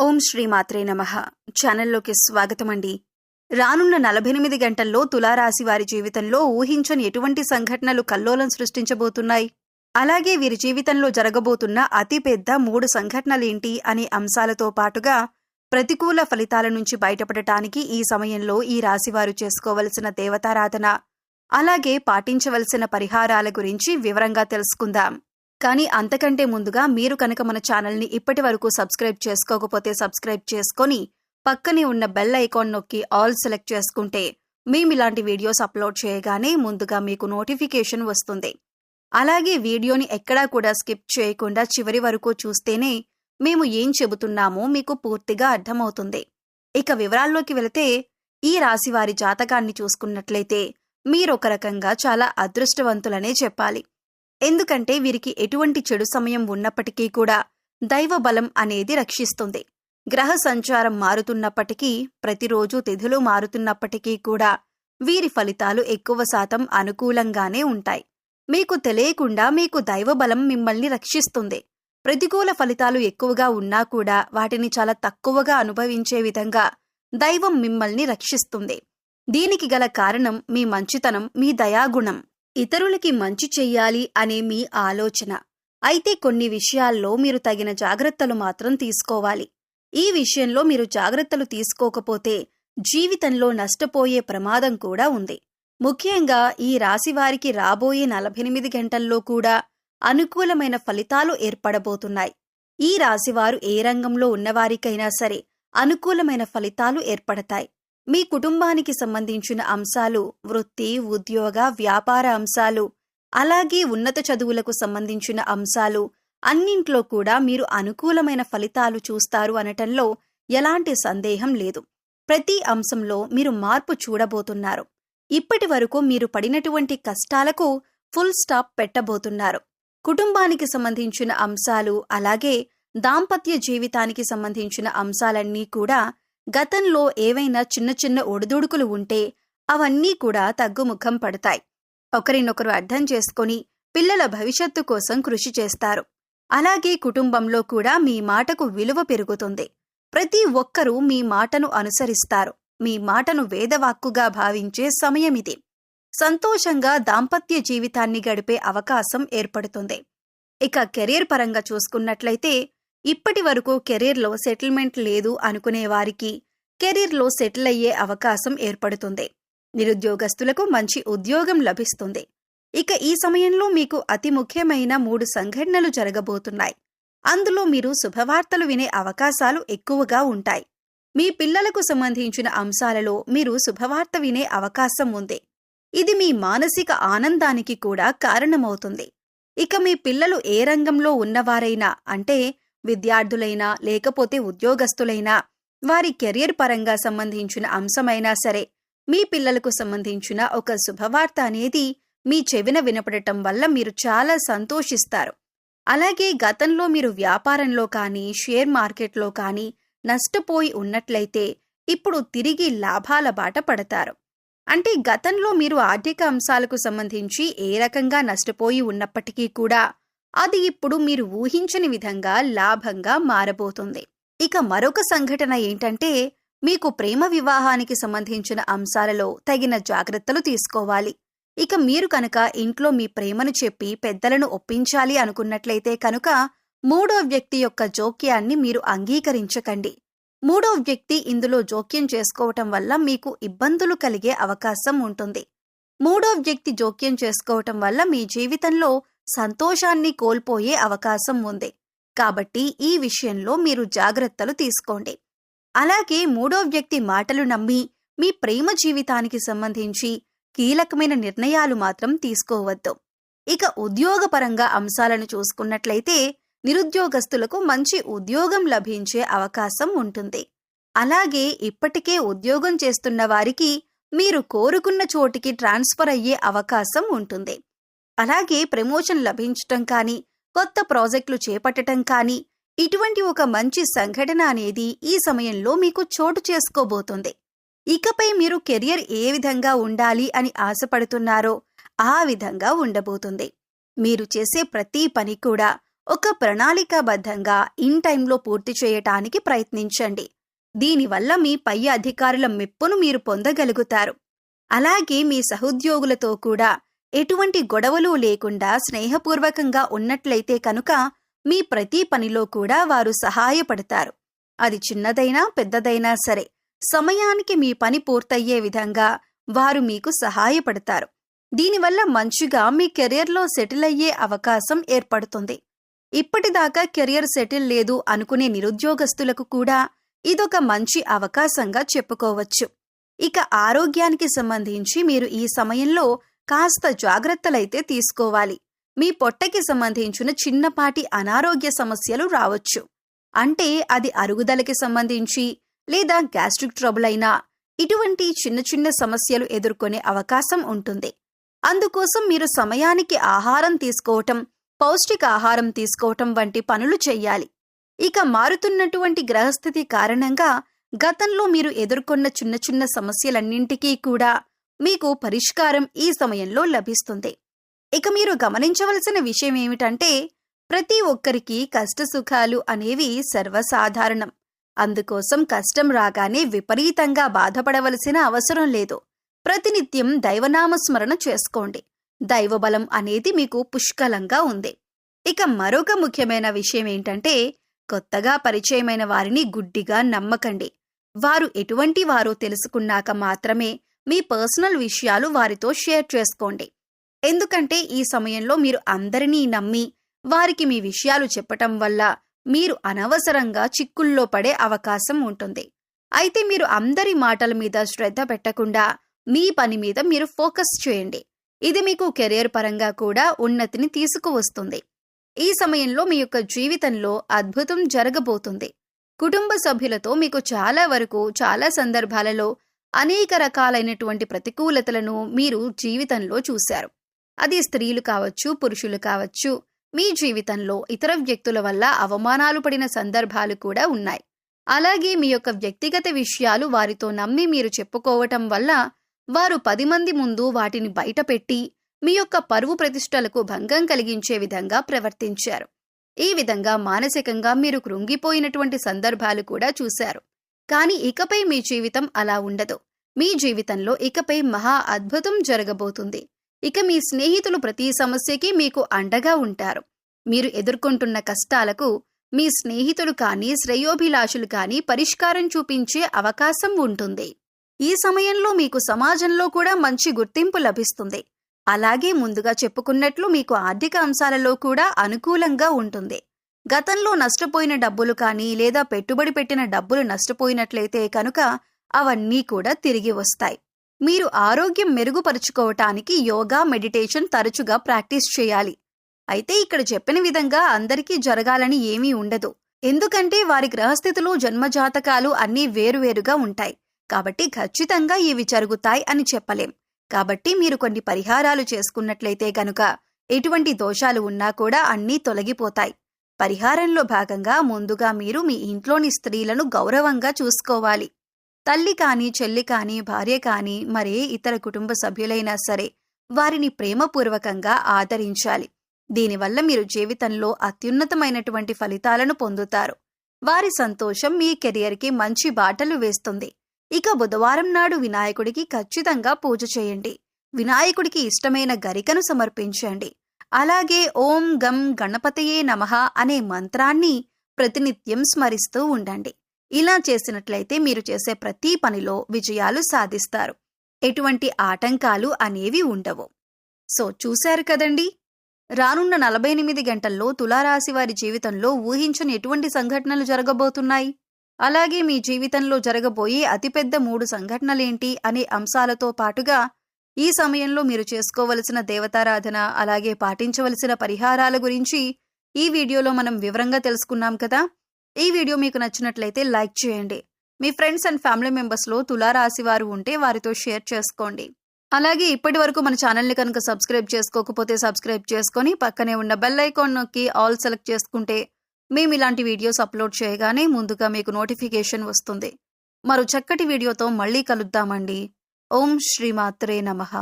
ఓం శ్రీ మాత్రే నమః. ఛానల్లోకి స్వాగతమండి. రానున్న 48 గంటల్లో తులారాశి వారి జీవితంలో ఊహించని ఎటువంటి సంఘటనలు కల్లోలం సృష్టించబోతున్నాయి, అలాగే వీరి జీవితంలో జరగబోతున్న అతిపెద్ద 3 సంఘటనలేంటి అనే అంశాలతో పాటుగా ప్రతికూల ఫలితాల నుంచి బయటపడటానికి ఈ సమయంలో ఈ రాశివారు చేసుకోవలసిన దేవతారాధన, అలాగే పాటించవలసిన పరిహారాల గురించి వివరంగా తెలుసుకుందాం. కానీ అంతకంటే ముందుగా మీరు కనుక మన ఛానల్ని ఇప్పటి వరకు సబ్స్క్రైబ్ చేసుకోకపోతే సబ్స్క్రైబ్ చేసుకొని పక్కనే ఉన్న బెల్ ఐకాన్ నొక్కి ఆల్ సెలెక్ట్ చేసుకుంటే మేము ఇలాంటి వీడియోస్ అప్లోడ్ చేయగానే ముందుగా మీకు నోటిఫికేషన్ వస్తుంది. అలాగే వీడియోని ఎక్కడా కూడా స్కిప్ చేయకుండా చివరి వరకు చూస్తేనే మేము ఏం చెబుతున్నామో మీకు పూర్తిగా అర్థమవుతుంది. ఇక వివరాల్లోకి వెళితే, ఈ రాశి వారి జాతకాన్ని చూసుకున్నట్లయితే మీరొక రకంగా చాలా అదృష్టవంతులనే చెప్పాలి. ఎందుకంటే వీరికి ఎటువంటి చెడు సమయం ఉన్నప్పటికీ కూడా దైవ బలం అనేది రక్షిస్తుంది. గ్రహ సంచారం మారుతున్నప్పటికీ, ప్రతిరోజు తిథులు మారుతున్నప్పటికీ కూడా వీరి ఫలితాలు ఎక్కువ శాతం అనుకూలంగానే ఉంటాయి. మీకు తెలియకుండా మీకు దైవ బలం మిమ్మల్ని రక్షిస్తుంది. ప్రతికూల ఫలితాలు ఎక్కువగా ఉన్నా కూడా వాటిని చాలా తక్కువగా అనుభవించే విధంగా దైవం మిమ్మల్ని రక్షిస్తుంది. దీనికి గల కారణం మీ మంచితనం, మీ దయాగుణం, ఇతరులకి మంచి చెయ్యాలి అనే మీ ఆలోచన. అయితే కొన్ని విషయాల్లో మీరు తగిన జాగ్రత్తలు మాత్రం తీసుకోవాలి. ఈ విషయంలో మీరు జాగ్రత్తలు తీసుకోకపోతే జీవితంలో నష్టపోయే ప్రమాదం కూడా ఉంది. ముఖ్యంగా ఈ రాశివారికి రాబోయే 48 గంటల్లో కూడా అనుకూలమైన ఫలితాలు ఏర్పడబోతున్నాయి. ఈ రాశివారు ఏ రంగంలో ఉన్నవారికైనా సరే అనుకూలమైన ఫలితాలు ఏర్పడతాయి. మీ కుటుంబానికి సంబంధించిన అంశాలు, వృత్తి, ఉద్యోగ, వ్యాపార అంశాలు, అలాగే ఉన్నత చదువులకు సంబంధించిన అంశాలు అన్నింట్లో కూడా మీరు అనుకూలమైన ఫలితాలు చూస్తారు అనటంలో ఎలాంటి సందేహం లేదు. ప్రతి అంశంలో మీరు మార్పు చూడబోతున్నారు. ఇప్పటి వరకు మీరు పడినటువంటి కష్టాలకు ఫుల్ స్టాప్ పెట్టబోతున్నారు. కుటుంబానికి సంబంధించిన అంశాలు, అలాగే దాంపత్య జీవితానికి సంబంధించిన అంశాలన్నీ కూడా గతంలో ఏవైనా చిన్న చిన్న ఒడిదుడుకులు ఉంటే అవన్నీ కూడా తగ్గుముఖం పడతాయి. ఒకరినొకరు అర్థం చేసుకొని పిల్లల భవిష్యత్తు కోసం కృషి చేస్తారు. అలాగే కుటుంబంలో కూడా మీ మాటకు విలువ పెరుగుతుంది. ప్రతి ఒక్కరూ మీ మాటను అనుసరిస్తారు. మీ మాటను వేదవాక్కుగా భావించే సమయమిది. సంతోషంగా దాంపత్య జీవితాన్ని గడిపే అవకాశం ఏర్పడుతుంది. ఇక కెరీర్ పరంగా చూసుకున్నట్లయితే, ఇప్పటి వరకు కెరీర్లో సెటిల్మెంట్ లేదు అనుకునే వారికి కెరీర్లో సెటిల్ అయ్యే అవకాశం ఏర్పడుతుంది. నిరుద్యోగస్తులకు మంచి ఉద్యోగం లభిస్తుంది. ఇక ఈ సమయంలో మీకు అతి ముఖ్యమైన 3 సంఘటనలు జరగబోతున్నాయి. అందులో మీరు శుభవార్తలు వినే అవకాశాలు ఎక్కువగా ఉంటాయి. మీ పిల్లలకు సంబంధించిన అంశాలలో మీరు శుభవార్త వినే అవకాశం ఉంది. ఇది మీ మానసిక ఆనందానికి కూడా కారణమవుతుంది. ఇక మీ పిల్లలు ఏ రంగంలో ఉన్నవారైనా, అంటే విద్యార్థులైనా లేకపోతే ఉద్యోగస్తులైనా, వారి కెరియర్ పరంగా సంబంధించిన అంశమైనా సరే, మీ పిల్లలకు సంబంధించిన ఒక శుభవార్త అనేది మీ చెవిన వినపడటం వల్ల మీరు చాలా సంతోషిస్తారు. అలాగే గతంలో మీరు వ్యాపారంలో కానీ, షేర్ మార్కెట్లో కానీ నష్టపోయి ఉన్నట్లయితే ఇప్పుడు తిరిగి లాభాల బాట పడతారు. అంటే గతంలో మీరు ఆర్థిక అంశాలకు సంబంధించి ఏ రకంగా నష్టపోయి ఉన్నప్పటికీ కూడా అది ఇప్పుడు మీరు ఊహించని విధంగా లాభంగా మారబోతుంది. ఇక మరొక సంఘటన ఏంటంటే, మీకు ప్రేమ వివాహానికి సంబంధించిన అంశాలలో తగిన జాగ్రత్తలు తీసుకోవాలి. ఇక మీరు కనుక ఇంట్లో మీ ప్రేమను చెప్పి పెద్దలను ఒప్పించాలి అనుకున్నట్లయితే కనుక 3వ వ్యక్తి యొక్క జోక్యాన్ని మీరు అంగీకరించకండి. 3వ వ్యక్తి ఇందులో జోక్యం చేసుకోవటం వల్ల మీకు ఇబ్బందులు కలిగే అవకాశం ఉంటుంది. 3వ వ్యక్తి జోక్యం చేసుకోవటం వల్ల మీ జీవితంలో సంతోషాన్ని కోల్పోయే అవకాశం ఉంది. కాబట్టి ఈ విషయంలో మీరు జాగ్రత్తలు తీసుకోండి. అలాగే 3వ వ్యక్తి మాటలు నమ్మి మీ ప్రేమ జీవితానికి సంబంధించి కీలకమైన నిర్ణయాలు మాత్రం తీసుకోవద్దు. ఇక ఉద్యోగపరంగా అంశాలను చూసుకున్నట్లయితే, నిరుద్యోగస్తులకు మంచి ఉద్యోగం లభించే అవకాశం ఉంటుంది. అలాగే ఇప్పటికే ఉద్యోగం చేస్తున్న వారికి మీరు కోరుకున్న చోటికి ట్రాన్స్ఫర్ అయ్యే అవకాశం ఉంటుంది. అలాగే ప్రమోషన్ లభించటం కానీ, కొత్త ప్రాజెక్టులు చేపట్టడం కానీ, ఇటువంటి ఒక మంచి సంఘటన అనేది ఈ సమయంలో మీకు చోటు చేసుకోబోతుంది. ఇకపై మీరు కెరియర్ ఏ విధంగా ఉండాలి అని ఆశపడుతున్నారో ఆ విధంగా ఉండబోతుంది. మీరు చేసే ప్రతి పని కూడా ఒక ప్రణాళికాబద్ధంగా ఇన్ టైంలో పూర్తి చేయటానికి ప్రయత్నించండి. దీనివల్ల మీ పై అధికారుల మెప్పును మీరు పొందగలుగుతారు. అలాగే మీ సహోద్యోగులతో కూడా ఎటువంటి గొడవలు లేకుండా స్నేహపూర్వకంగా ఉన్నట్లయితే కనుక మీ ప్రతి పనిలో కూడా వారు సహాయపడతారు. అది చిన్నదైనా పెద్దదైనా సరే సమయానికి మీ పని పూర్తయ్యే విధంగా వారు మీకు సహాయపడతారు. దీనివల్ల మంచిగా మీ కెరియర్లో సెటిల్ అయ్యే అవకాశం ఏర్పడుతుంది. ఇప్పటిదాకా కెరియర్ సెటిల్ లేదు అనుకునే నిరుద్యోగస్తులకు కూడా ఇదొక మంచి అవకాశంగా చెప్పుకోవచ్చు. ఇక ఆరోగ్యానికి సంబంధించి మీరు ఈ సమయంలో కాస్త జాగ్రత్తలైతే తీసుకోవాలి. మీ పొట్టకి సంబంధించిన చిన్నపాటి అనారోగ్య సమస్యలు రావచ్చు. అంటే అది అరుగుదలకి సంబంధించి లేదా గ్యాస్ట్రిక్ ట్రబుల్ అయినా ఇటువంటి చిన్న చిన్న సమస్యలు ఎదుర్కొనే అవకాశం ఉంటుంది. అందుకోసం మీరు సమయానికి ఆహారం తీసుకోవటం, పౌష్టికాహారం తీసుకోవటం వంటి పనులు చెయ్యాలి. ఇక మారుతున్నటువంటి గ్రహస్థితి కారణంగా గతంలో మీరు ఎదుర్కొన్న చిన్న చిన్న సమస్యలన్నింటికీ కూడా మీకు పరిష్కారం ఈ సమయంలో లభిస్తుంది. ఇక మీరు గమనించవలసిన విషయం ఏమిటంటే ప్రతి ఒక్కరికి కష్టసుఖాలు అనేవి సర్వసాధారణం. అందుకోసం కష్టం రాగానే విపరీతంగా బాధపడవలసిన అవసరం లేదు. ప్రతినిత్యం దైవనామస్మరణ చేసుకోండి. దైవబలం అనేది మీకు పుష్కలంగా ఉంది. ఇక మరొక ముఖ్యమైన విషయం ఏంటంటే కొత్తగా పరిచయమైన వారిని గుడ్డిగా నమ్మకండి. వారు ఎటువంటి వారో తెలుసుకున్నాక మాత్రమే మీ పర్సనల్ విషయాలు వారితో షేర్ చేసుకోండి. ఎందుకంటే ఈ సమయంలో మీరు అందరినీ నమ్మి వారికి మీ విషయాలు చెప్పటం వల్ల మీరు అనవసరంగా చిక్కుల్లో పడే అవకాశం ఉంటుంది. అయితే మీరు అందరి మాటల మీద శ్రద్ధ పెట్టకుండా మీ పని మీద మీరు ఫోకస్ చేయండి. ఇది మీకు కెరియర్ పరంగా కూడా ఉన్నతిని తీసుకువస్తుంది. ఈ సమయంలో మీ యొక్క జీవితంలో అద్భుతం జరగబోతుంది. కుటుంబ సభ్యులతో మీకు చాలా వరకు చాలా సందర్భాలలో అనేక రకాలైనటువంటి ప్రతికూలతలను మీరు జీవితంలో చూశారు. అది స్త్రీలు కావచ్చు, పురుషులు కావచ్చు. మీ జీవితంలో ఇతర వ్యక్తుల వల్ల అవమానాలు పడిన సందర్భాలు కూడా ఉన్నాయి. అలాగే మీ యొక్క వ్యక్తిగత విషయాలు వారితో నమ్మి మీరు చెప్పుకోవటం వల్ల వారు 10 మంది ముందు వాటిని బయటపెట్టి మీ యొక్క పరువు ప్రతిష్టలకు భంగం కలిగించే విధంగా ప్రవర్తించారు. ఈ విధంగా మానసికంగా మీరు కృంగిపోయినటువంటి సందర్భాలు కూడా చూశారు. కానీ ఇకపై మీ జీవితం అలా ఉండదు. మీ జీవితంలో ఇకపై మహా అద్భుతం జరగబోతుంది. ఇక మీ స్నేహితులు ప్రతి సమస్యకి మీకు అండగా ఉంటారు. మీరు ఎదుర్కొంటున్న కష్టాలకు మీ స్నేహితులు కానీ శ్రేయోభిలాషులు కానీ పరిష్కారం చూపించే అవకాశం ఉంటుంది. ఈ సమయంలో మీకు సమాజంలో కూడా మంచి గుర్తింపు లభిస్తుంది. అలాగే ముందుగా చెప్పుకున్నట్లు మీకు ఆర్థిక అంశాలలో కూడా అనుకూలంగా ఉంటుంది. గతంలో నష్టపోయిన డబ్బులు కానీ లేదా పెట్టుబడి పెట్టిన డబ్బులు నష్టపోయినట్లయితే కనుక అవన్నీ కూడా తిరిగి వస్తాయి. మీరు ఆరోగ్యం మెరుగుపరుచుకోవటానికి యోగా, మెడిటేషన్ తరచుగా ప్రాక్టీస్ చేయాలి. అయితే ఇక్కడ చెప్పిన విధంగా అందరికీ జరగాలని ఏమీ ఉండదు. ఎందుకంటే వారి గ్రహస్థితులు, జన్మజాతకాలు అన్నీ వేరువేరుగా ఉంటాయి. కాబట్టి ఖచ్చితంగా ఇవి జరుగుతాయి అని చెప్పలేం. కాబట్టి మీరు కొన్ని పరిహారాలు చేసుకున్నట్లయితే గనుక ఎటువంటి దోషాలు ఉన్నా కూడా అన్నీ తొలగిపోతాయి. పరిహారంలో భాగంగా ముందుగా మీరు మీ ఇంట్లోని స్త్రీలను గౌరవంగా చూసుకోవాలి. తల్లి కానీ, చెల్లి కానీ, భార్య కానీ, మరే ఇతర కుటుంబ సభ్యులైనా సరే వారిని ప్రేమపూర్వకంగా ఆదరించాలి. దీనివల్ల మీరు జీవితంలో అత్యున్నతమైనటువంటి ఫలితాలను పొందుతారు. వారి సంతోషం మీ కెరియర్కి మంచి బాటలు వేస్తుంది. ఇక బుధవారం నాడు వినాయకుడికి ఖచ్చితంగా పూజ చేయండి. వినాయకుడికి ఇష్టమైన గరికను సమర్పించండి. అలాగే ఓం గం గణపతయే నమః అనే మంత్రాన్ని ప్రతినిత్యం స్మరిస్తూ ఉండండి. ఇలా చేసినట్లయితే మీరు చేసే ప్రతి పనిలో విజయాలు సాధిస్తారు. ఎటువంటి ఆటంకాలు అనేవి ఉండవు. సో చూశారు కదండి, రానున్న 48 గంటల్లో తులారాశి వారి జీవితంలో ఊహించని ఎటువంటి సంఘటనలు జరగబోతున్నాయి, అలాగే మీ జీవితంలో జరగబోయే అతిపెద్ద 3 సంఘటనలేంటి అనే అంశాలతో పాటుగా ఈ సమయంలో మీరు చేసుకోవలసిన దేవతారాధన, అలాగే పాటించవలసిన పరిహారాల గురించి ఈ వీడియోలో మనం వివరంగా తెలుసుకున్నాం కదా. ఈ వీడియో మీకు నచ్చినట్లయితే లైక్ చేయండి. మీ ఫ్రెండ్స్ అండ్ ఫ్యామిలీ మెంబర్స్లో తులారాశి వారు ఉంటే వారితో షేర్ చేసుకోండి. అలాగే ఇప్పటి వరకు మన ఛానల్ని కనుక సబ్స్క్రైబ్ చేసుకోకపోతే సబ్స్క్రైబ్ చేసుకొని పక్కనే ఉన్న బెల్ ఐకాన్ నొక్కి ఆల్ సెలెక్ట్ చేసుకుంటే మేము ఇలాంటి వీడియోస్ అప్లోడ్ చేయగానే ముందుగా మీకు నోటిఫికేషన్ వస్తుంది. మరో చక్కటి వీడియోతో మళ్ళీ కలుద్దామండి. ఓం శ్రీమాత్రే నమః.